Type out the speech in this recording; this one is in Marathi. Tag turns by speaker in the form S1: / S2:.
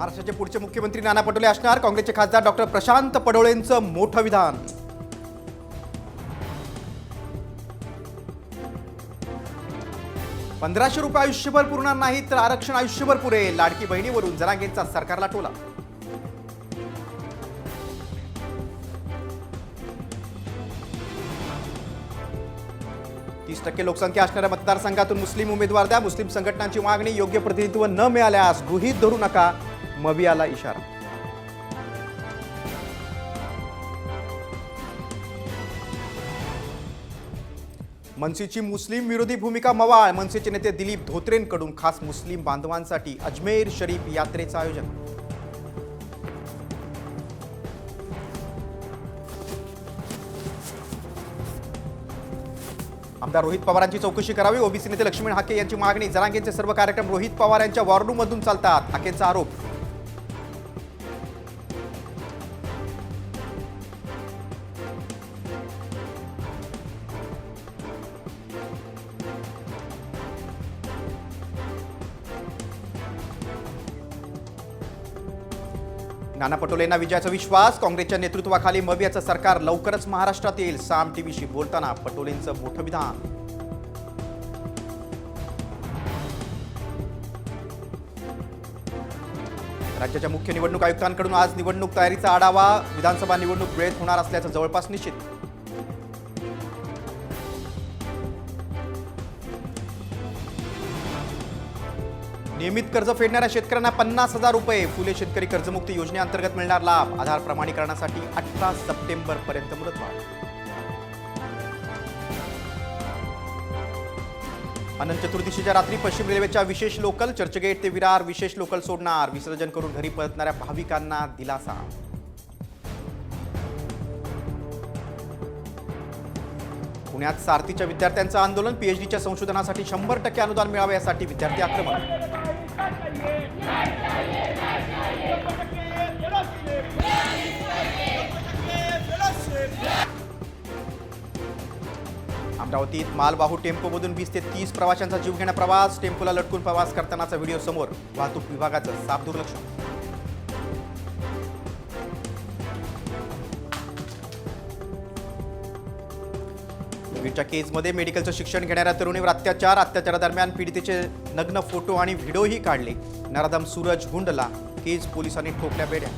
S1: महाराष्ट्राचे पुढचे मुख्यमंत्री नाना पटोले असणार. काँग्रेसचे खासदार डॉक्टर प्रशांत पडोळेंचं मोठं विधान. ₹1500 आयुष्यभर पुरणार नाही तर आरक्षण आयुष्यभर पुरेल. लाडकी बहिणीवरून जरांगेंचा सरकारला टोला. %30 लोकसंख्या असणाऱ्या मतदारसंघातून मुस्लिम उमेदवार द्या. मुस्लिम संघटनांची मागणी. योग्य प्रतिनिधित्व न मिळाल्यास गृहीत धरू नका. मवियाला इशारा. मनसेची मुस्लिम विरोधी भूमिका मवाळ. मनसेचे नेते दिलीप धोत्रेंकडून खास मुस्लिम बांधवांसाठी अजमेर शरीफ यात्रेचं आयोजन. आमदार रोहित पवारांची चौकशी करावी. ओबीसी नेते लक्ष्मण हाके यांची मागणी. जरांगेंचे सर्व कार्यक्रम रोहित पवार यांच्या वॉररूममधून चालतात. हाकेंचा आरोप. नाना पटोलेंना विजयाचा विश्वास. काँग्रेसच्या नेतृत्वाखाली मवियाचं सरकार लवकरच महाराष्ट्रात येईल. साम टीव्हीशी बोलताना पटोलेंचं मोठं विधान. राज्याच्या मुख्य निवडणूक आयुक्तांकडून आज निवडणूक तयारीचा आढावा. विधानसभा निवडणूक वेळेत होणार असल्याचं जवळपास निश्चित. नियमित कर्ज फेडणाऱ्या शेतकऱ्यांना ₹50,000. फुले शेतकरी कर्जमुक्ती योजनेअंतर्गत मिळणार लाभ. आधार प्रमाणीकरणासाठी 18 सप्टेंबरपर्यंत मुदतवाढ. अनंत चतुर्दशीच्या रात्री पश्चिम रेल्वेच्या विशेष लोकल चर्चगेट ते विरार विशेष लोकल सोडणार. विसर्जन करून घरी परतणाऱ्या भाविकांना दिलासा. पुण्यात सारथीच्या विद्यार्थ्यांचं आंदोलन. पीएचडीच्या संशोधनासाठी 100% अनुदान मिळावे यासाठी विद्यार्थी आक्रमक. अमरावतीत मालवाहू टेम्पोमधून 20 ते 30 प्रवाशांचा जीवघेणा प्रवास. टेम्पोला लटकून प्रवास करतानाचा व्हिडिओ समोर. वाहतूक विभागाचं साफ दुर्लक्ष. बीडच्या केजमध्ये मेडिकलचं शिक्षण घेणाऱ्या तरुणीवर अत्याचार. अत्याचारादरम्यान पीडितेचे नग्न फोटो आणि व्हिडिओही काढले. नराधम सूरज गुंडला केज पोलिसांनी ठोकल्या बेड्या.